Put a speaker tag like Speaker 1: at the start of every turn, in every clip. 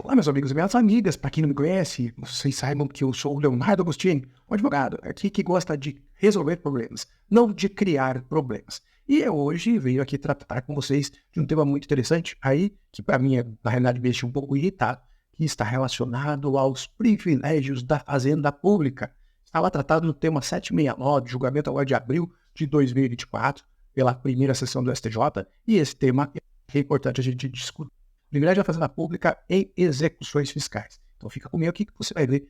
Speaker 1: Olá, meus amigos e minhas amigas. Para quem não me conhece, vocês saibam que eu sou o Leonardo Agostini, um advogado aqui que gosta de resolver problemas, não de criar problemas. E eu hoje veio aqui tratar com vocês de um tema muito interessante, aí que para mim, na realidade, me deixa um pouco irritado, que está relacionado aos privilégios da fazenda pública. Estava tratado no tema 769, julgamento agora de abril de 2024, pela primeira sessão do STJ, e esse tema é importante a gente discutir. Privilégio da fazenda pública em execuções fiscais. Então fica comigo aqui que você vai ver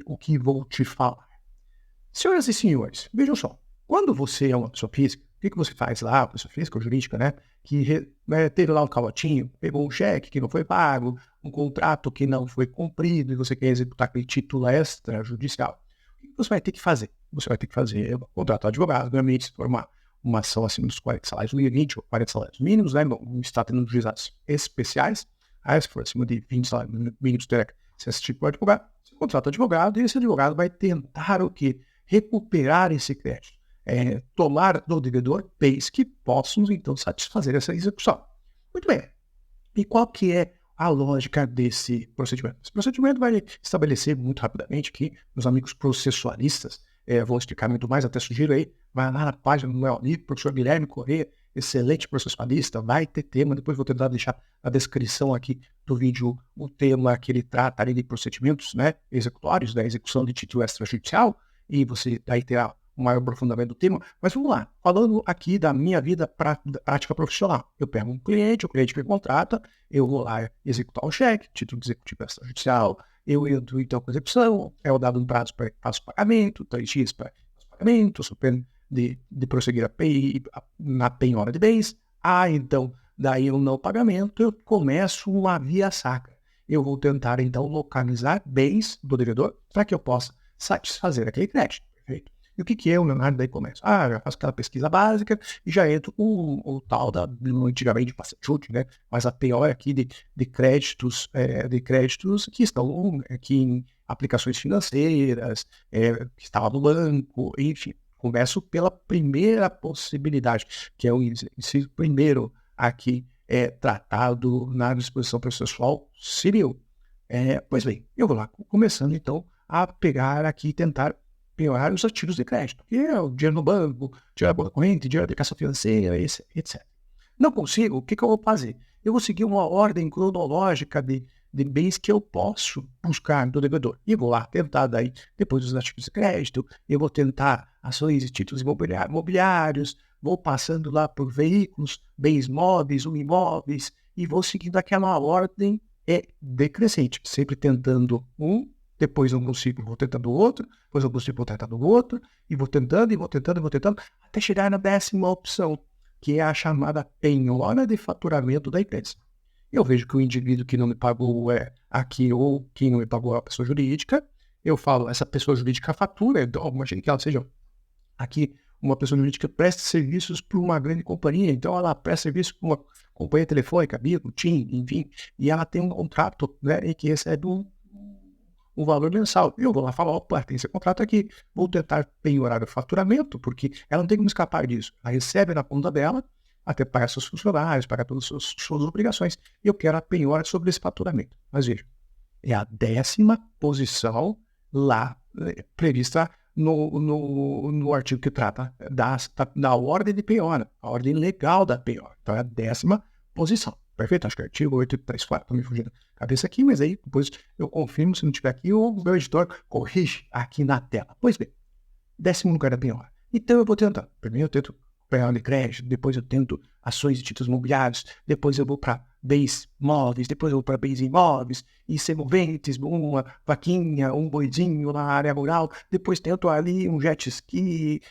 Speaker 1: o que vou te falar. Senhoras e senhores, vejam só. Quando você é uma pessoa física, o que você faz lá, pessoa física ou jurídica, né? Que teve lá um calotinho, pegou um cheque que não foi pago, um contrato que não foi cumprido e você quer executar aquele título extrajudicial. O que você vai ter que fazer? Você vai ter que fazer um contrato de advogado, obviamente, se for uma ação acima dos 40 salários mínimos, ou 40 salários mínimos, né? Não está tendo juizados especiais. Aí, se for acima de 20 salários mínimos, terá que ser esse tipo de advogado. Você contrata advogado e esse advogado vai tentar o quê? Recuperar esse crédito. Tomar do devedor bens que possam, então, satisfazer essa execução. Muito bem. E qual que é a lógica desse procedimento? Esse procedimento vai estabelecer muito rapidamente que meus amigos processualistas vão explicar muito mais, até sugiro aí, vai lá na página do meu livro, professor Guilherme Corrêa, excelente processualista, vai ter tema, depois vou tentar deixar na descrição aqui do vídeo o tema que ele trata ali de procedimentos, né, executórios, da execução de título extrajudicial, e você daí terá um maior aprofundamento do tema, mas vamos lá, falando aqui da minha vida prática profissional. Eu pego um cliente, o cliente me contrata, eu vou lá executar o cheque, título de executivo extrajudicial, eu entro então com a execução, é dado um prazo para fazer o pagamento, 3 dias para fazer o pagamento, sou pena de prosseguir na penhora de bens. Então, daí o não pagamento, eu começo uma via sacra. Eu vou tentar então localizar bens do devedor para que eu possa satisfazer aquele crédito, perfeito? E o que é o Leonardo daí começa? Já faço aquela pesquisa básica e já entro com o tal da, antigamente, passe-chute, né? Mas a pior aqui de créditos que estão aqui em aplicações financeiras, que estava no banco, enfim. Começo pela primeira possibilidade, que é o inciso primeiro aqui tratado na disposição processual civil. Pois bem, eu vou lá, começando então a pegar aqui e tentar penhorar os ativos de crédito, que é o dinheiro no banco, dinheiro da conta corrente, dinheiro da aplicação financeira, etc. Não consigo, o que eu vou fazer? Eu vou seguir uma ordem cronológica de bens que eu posso buscar do devedor. E vou lá tentar daí, depois dos ativos de crédito, eu vou tentar ações e títulos imobiliários, vou passando lá por veículos, bens móveis ou imóveis, e vou seguindo aquela ordem decrescente, sempre tentando depois não consigo, vou tentando o outro, depois eu consigo, vou tentando o outro, e vou tentando, até chegar na 10ª opção, que é a chamada penhora de faturamento da empresa. Eu vejo que o indivíduo que não me pagou aqui, ou quem não me pagou é a pessoa jurídica, eu falo, essa pessoa jurídica fatura, então imagine que ela seja aqui uma pessoa jurídica presta serviços para uma grande companhia, então ela presta serviço para uma companhia telefônica, Bico, TIM, enfim, e ela tem um contrato, né, e que recebe um valor mensal. Eu vou lá falar, opa, tem esse contrato aqui, vou tentar penhorar o faturamento, porque ela não tem como escapar disso. Ela recebe na conta dela, até pagar seus funcionários, pagar todas as suas obrigações, e eu quero a penhora sobre esse faturamento. Mas veja, é a 10ª posição lá prevista no artigo que trata da ordem de penhora, a ordem legal da penhora. Então é a 10ª posição. Perfeito? Acho que é artigo 834, estou me fugindo a cabeça aqui, mas aí depois eu confirmo, se não tiver aqui, o meu editor corrige aqui na tela. Pois bem, 10º lugar da penhora. Então eu vou tentar. Primeiro eu tento penhora de crédito, depois eu tento ações e títulos imobiliários, depois eu vou para bens móveis, depois eu vou para bens imóveis, e semoventes, uma vaquinha, um boizinho na área rural, depois tento ali um jet ski,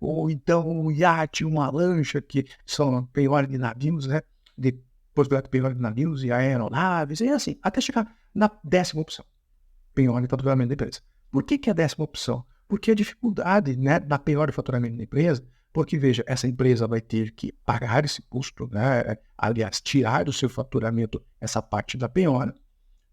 Speaker 1: ou então um iate, uma lancha, que são penhora de navios, né? De possibilidade de penhora de navios e aeronaves, e assim, até chegar na 10ª opção, penhora de faturamento da empresa. Por que é a 10ª opção? Porque a dificuldade, né, da penhora de faturamento da empresa, porque, veja, essa empresa vai ter que pagar esse custo, né, aliás, tirar do seu faturamento essa parte da penhora,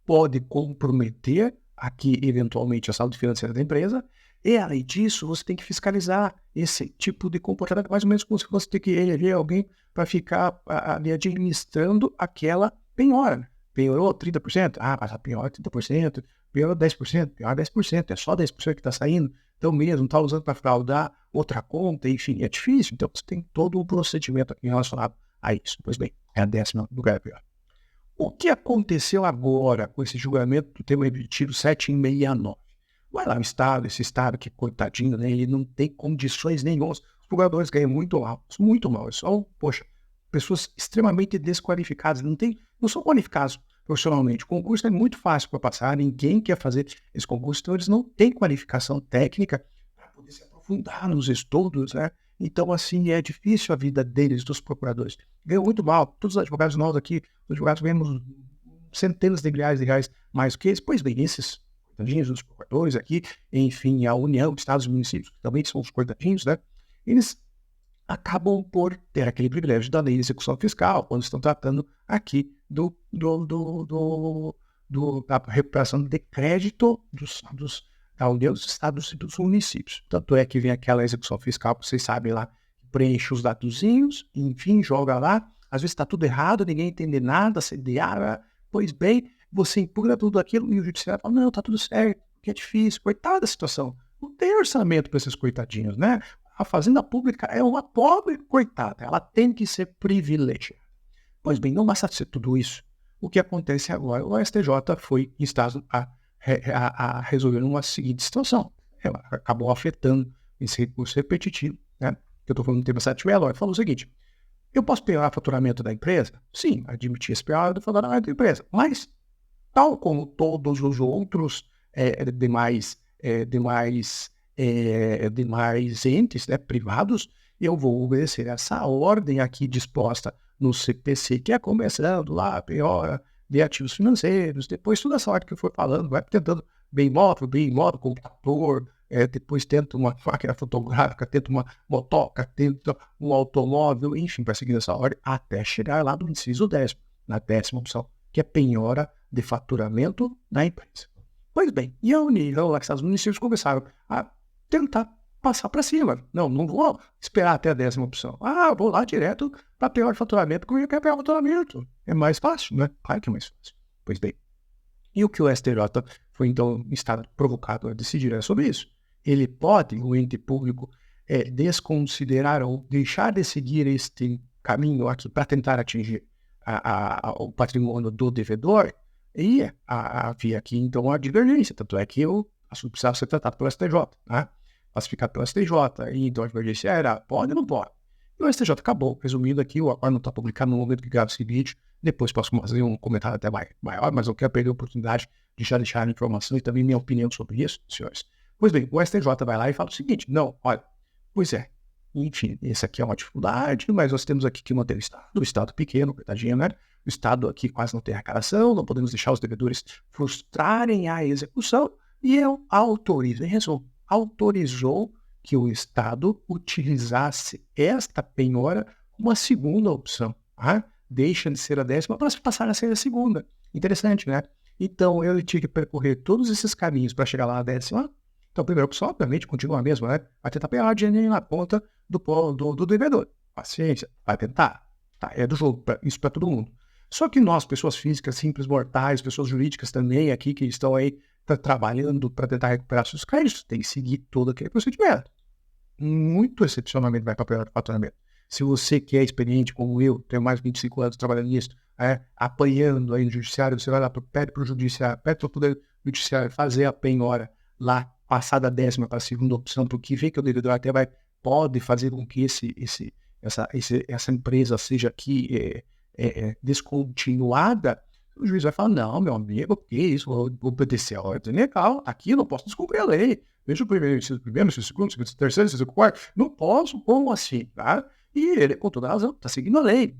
Speaker 1: pode comprometer aqui, eventualmente, a saúde financeira da empresa, e, além disso, você tem que fiscalizar esse tipo de comportamento, mais ou menos como se você ter que eleger alguém para ficar ali administrando aquela penhora. Piorou 30%? Ah, mas a pior 30%, piorou 10%, pior 10%, é só 10% que está saindo. Então mesmo, está usando para fraudar outra conta, enfim, é difícil. Então você tem todo um procedimento aqui relacionado a isso. Pois bem, é a 10ª lugar pior. O que aconteceu agora com esse julgamento do tema repetido 769? Vai lá, esse estado que, coitadinho, né, ele não tem condições nenhumas. Os jogadores ganham muito mal. São, poxa, pessoas extremamente desqualificadas, não são qualificados profissionalmente. O concurso é muito fácil para passar, ninguém quer fazer esse concurso, então eles não têm qualificação técnica para poder se aprofundar nos estudos, né? Então, assim, é difícil a vida deles, dos procuradores. Ganham muito mal. Todos os advogados nós aqui, os advogados ganhamos centenas de milhares de reais mais do que eles. Pois bem, esses coitadinhos, os procuradores aqui, enfim, a União de Estados e Municípios, que também são os coitadinhos, né? Eles acabam por ter aquele privilégio da lei de execução fiscal, quando estão tratando aqui da recuperação de crédito da União dos Estados e dos municípios. Tanto é que vem aquela execução fiscal, vocês sabem lá, preenche os datozinhos, enfim, joga lá, às vezes está tudo errado, ninguém entende nada, CDA, pois bem, você impugna tudo aquilo e o judiciário fala, não, está tudo certo, que é difícil, coitada da situação. Não tem orçamento para esses coitadinhos, né? A fazenda pública é uma pobre coitada, ela tem que ser privilegiada. Pois bem, não basta ser tudo isso. O que acontece agora? O STJ foi instado a resolver uma seguinte situação. Ela acabou afetando esse recurso repetitivo, né? Que eu estou falando do tema 769, falou o seguinte: eu posso piorar o faturamento da empresa? Sim, admitir esse piorar do faturamento da empresa, mas, tal como todos os outros demais entes, né, privados, eu vou obedecer essa ordem aqui disposta no CPC, que é começando lá, piora de ativos financeiros, depois toda essa ordem que eu for falando, vai tentando bem imóvel, computador, depois tenta uma máquina fotográfica, tenta uma motoca, tenta um automóvel, enfim, vai seguindo essa ordem até chegar lá no inciso 10º, na 10ª opção, que é penhora de faturamento da empresa. Pois bem, e a União, os municípios começaram a tentar passar para cima. Não vou esperar até a 10ª opção. Vou lá direto para pior faturamento, porque eu quero pior faturamento. É mais fácil, né? Claro que é mais fácil. Pois bem, e o que o STJ foi, então, estado provocado a decidir é sobre isso. Ele pode, o ente público, desconsiderar ou deixar de seguir este caminho aqui para tentar atingir o patrimônio do devedor, e havia aqui, então, uma divergência. Tanto é que o assunto precisava ser tratado pelo STJ, né? Classificado pelo STJ, e então a divergência era pode ou não pode. E o STJ acabou, resumindo aqui, o acordo não está publicado no momento que gravo esse vídeo, depois posso fazer um comentário até maior, mas eu quero perder a oportunidade de já deixar a informação e também minha opinião sobre isso, senhores. Pois bem, o STJ vai lá e fala o seguinte, não, olha, pois é, enfim, essa aqui é uma dificuldade, mas nós temos aqui que manter o Estado pequeno, coitadinho, né? O Estado aqui quase não tem arrecadação, não podemos deixar os devedores frustrarem a execução, e eu autorizo, em resumo, autorizou que o Estado utilizasse esta penhora como a segunda opção. Deixa de ser a 10ª para passar a ser a segunda. Interessante, né? Então, eu tinha que percorrer todos esses caminhos para chegar lá na 10ª. Então, a primeira opção, obviamente, continua a mesma, né? Vai tentar pegar dinheiro na conta do devedor. Paciência, vai tentar. Tá, é do jogo, isso para todo mundo. Só que nós, pessoas físicas, simples mortais, pessoas jurídicas também aqui, que estão aí trabalhando para tentar recuperar seus créditos, tem que seguir todo aquele procedimento. Muito excepcionalmente vai para pior faturamento. Se você que é experiente como eu, tenho mais de 25 anos trabalhando nisso, apanhando aí no judiciário, você vai lá, pede para o judiciário, pede para o poder judiciário fazer a penhora lá, passar da 10ª para a segunda opção, porque vê que o devedor até pode fazer com que essa empresa seja aqui descontinuada. O juiz vai falar, não, meu amigo, porque isso, vou obedecer a ordem legal, aqui eu não posso descumprir a lei. Veja o primeiro, o segundo, o terceiro, o quarto, não posso, como assim, tá? E ele, com toda razão, está seguindo a lei,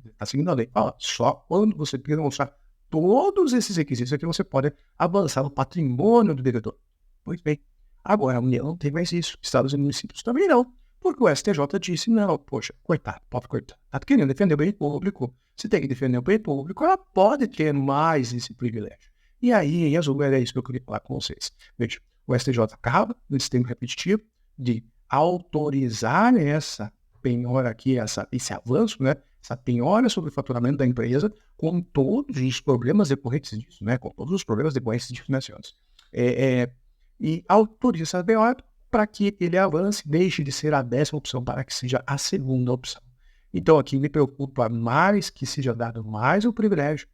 Speaker 1: só quando você demonstrar todos esses requisitos aqui, você pode avançar no patrimônio do devedor. Pois bem, agora a União não tem mais isso, estados e municípios também não, porque o STJ disse, não, poxa, coitado, pobre coitado, está querendo defender o bem público, se tem que defender o bem público, ela pode ter mais esse privilégio. E aí, em resumo, era isso que eu queria falar com vocês. Veja, o STJ acaba, nesse tempo repetitivo, de autorizar essa penhora aqui, esse avanço, né, essa penhora sobre o faturamento da empresa com todos os problemas decorrentes disso, né? Com todos os problemas decorrentes disso, né, senhores? E autoriza essa penhora para que ele avance, deixe de ser a 10ª opção para que seja a 2ª opção. Então, aqui me preocupa mais que seja dado mais o privilégio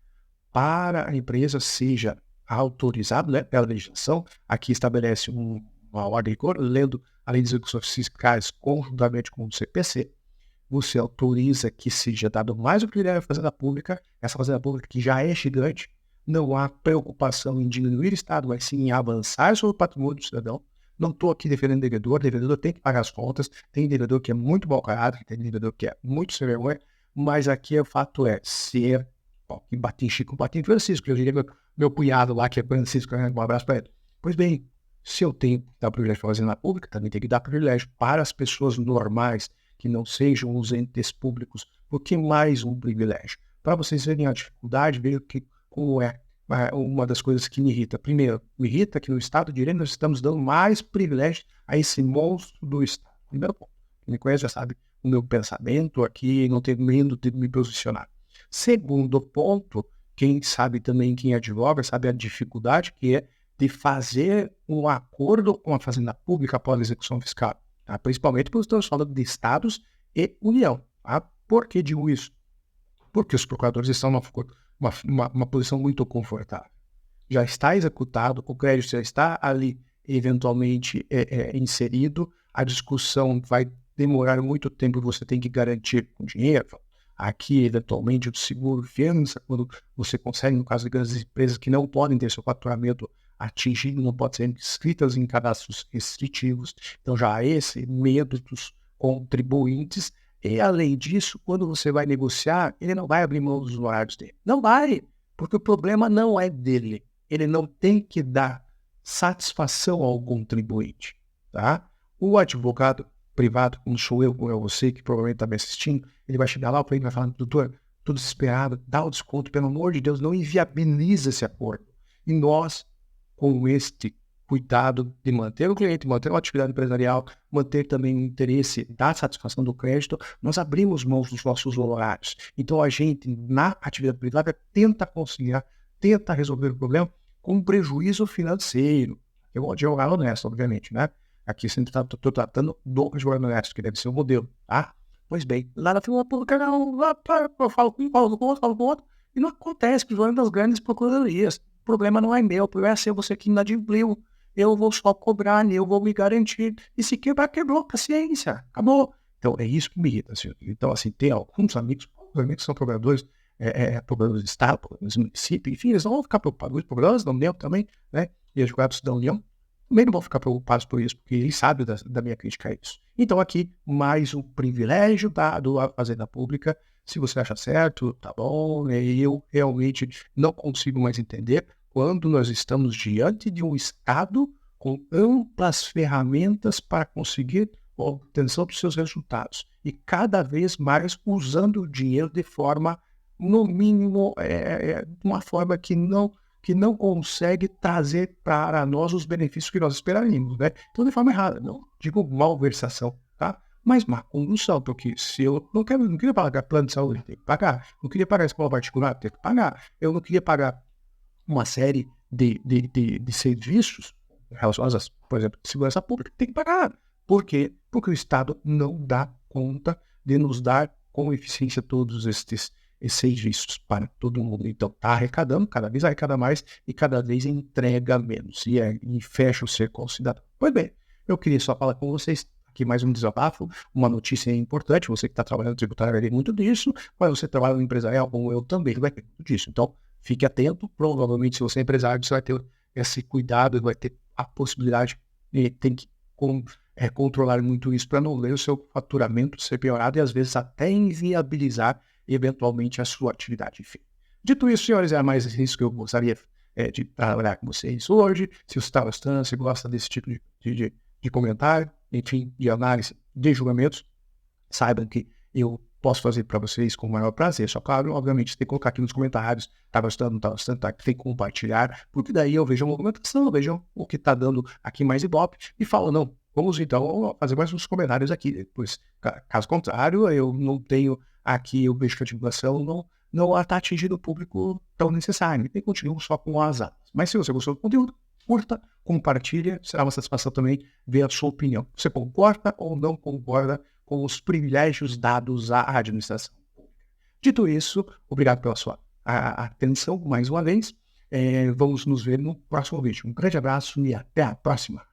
Speaker 1: para a empresa seja autorizado, né, pela legislação. Aqui estabelece uma ordem de cor, lendo a lei de execuções fiscais conjuntamente com o CPC, você autoriza que seja dado mais o privilégio à fazenda pública, essa fazenda pública que já é gigante, não há preocupação em diminuir o Estado, mas sim em avançar sobre o patrimônio do cidadão. Não estou aqui defendendo o devedor tem que pagar as contas, tem devedor que é muito mau caráter, tem devedor que é muito sem vergonha, mas aqui o fato é ser, que bati em Chico, bati em Francisco, eu diria meu cunhado lá, que é Francisco, né? Um abraço para ele. Pois bem, se eu tenho que dar privilégio para a fazenda pública, também tenho que dar privilégio para as pessoas normais, que não sejam os entes públicos, porque mais um privilégio. Para vocês verem a dificuldade, veja como é uma das coisas que me irrita. Primeiro, me irrita que no Estado de Direito nós estamos dando mais privilégio a esse monstro do Estado. Primeiro ponto. Quem me conhece já sabe o meu pensamento aqui, não tenho medo de me posicionar. Segundo ponto, quem sabe também, quem advoga, sabe a dificuldade que é de fazer um acordo com a Fazenda Pública após a execução fiscal. Tá? Principalmente porque estamos falando de Estados e União. Tá? Por que digo isso? Porque os procuradores estão numa posição muito confortável. Já está executado, o crédito já está ali eventualmente inserido, a discussão vai demorar muito tempo, você tem que garantir com dinheiro. Aqui, eventualmente, o seguro fiança, quando você consegue, no caso de grandes empresas que não podem ter seu faturamento atingido, não podem ser inscritas em cadastros restritivos. Então, já há esse medo dos contribuintes. E, além disso, quando você vai negociar, ele não vai abrir mão dos honorários dele. Não vai, porque o problema não é dele. Ele não tem que dar satisfação ao contribuinte. Tá? O advogado privado, como sou eu, como é você, que provavelmente está me assistindo, ele vai chegar lá, o cliente vai falar, doutor, estou desesperado, dá o desconto, pelo amor de Deus, não inviabiliza esse acordo. E nós, com este cuidado de manter o cliente, manter uma atividade empresarial, manter também o interesse da satisfação do crédito, nós abrimos mãos dos nossos honorários. Então, a gente, na atividade privada, tenta conciliar, tenta resolver o problema com prejuízo financeiro. Eu vou advogar honesto, obviamente, né? Aqui sempre estou tratando do advogado honesto, que deve ser o modelo, tá? Pois bem, lá na fila pública, eu falo com um, falo com outro, e não acontece, principalmente das grandes procuradorias. O problema não é meu, o problema é ser você que inadimpliu. Eu vou só cobrar, eu vou me garantir. E se quebrar, quebrou, paciência, acabou. Então, é isso que me irrita, senhor. Então, assim, tem alguns amigos que são procuradores, procuradores de Estado, procuradores de município, enfim, eles não vão ficar preocupados. Os procuradores da União também, né? E advogados da União também não vão ficar preocupados por isso, porque eles sabem da minha crítica a isso. Então, aqui, mais um privilégio dado à Fazenda Pública. Se você acha certo, tá bom. Eu realmente não consigo mais entender quando nós estamos diante de um Estado com amplas ferramentas para conseguir a obtenção dos seus resultados. E cada vez mais usando o dinheiro de forma, no mínimo, uma forma que não consegue trazer para nós os benefícios que nós esperaríamos, né? Então, de forma errada, não digo malversação, tá? Mas má condução, porque se eu não queria pagar plano de saúde, tem que pagar. Não queria pagar escola particular, tem que pagar. Eu não queria pagar uma série de serviços relacionados, por exemplo, de segurança pública, tem que pagar. Por quê? Porque o Estado não dá conta de nos dar com eficiência todos estes serviços para todo mundo. Então, está arrecadando, cada vez arrecada mais e cada vez entrega menos. E fecha o cerco ao cidadão. Pois bem, eu queria só falar com vocês aqui mais um desabafo, uma notícia importante. Você que está trabalhando no tributário vai ver muito disso, mas você trabalha no empresarial, como eu também, vai ver muito disso. Então, fique atento. Provavelmente, se você é empresário, você vai ter esse cuidado, vai ter a possibilidade de tem que controlar muito isso para não ver o seu faturamento ser piorado e, às vezes, até inviabilizar eventualmente a sua atividade. Enfim. Dito isso, senhores, é mais isso que eu gostaria de trabalhar com vocês hoje. Se você está gostando, se gosta desse tipo de comentário, enfim, de análise de julgamentos, saibam que eu posso fazer para vocês com o maior prazer. Só claro, obviamente, tem que colocar aqui nos comentários, tá gostando, não tá gostando, tá, tem que compartilhar, porque daí eu vejo a movimentação, vejo o que tá dando aqui mais ibope e falo, não, vamos então fazer mais uns comentários aqui. Pois, caso contrário, eu não tenho aqui eu vejo que a divulgação não está atingindo o público tão necessário. E continuo só com as aulas. Mas se você gostou do conteúdo, curta, compartilha. Será uma satisfação também ver a sua opinião. Você concorda ou não concorda com os privilégios dados à administração pública? Dito isso, obrigado pela sua atenção mais uma vez. Vamos nos ver no próximo vídeo. Um grande abraço e até a próxima.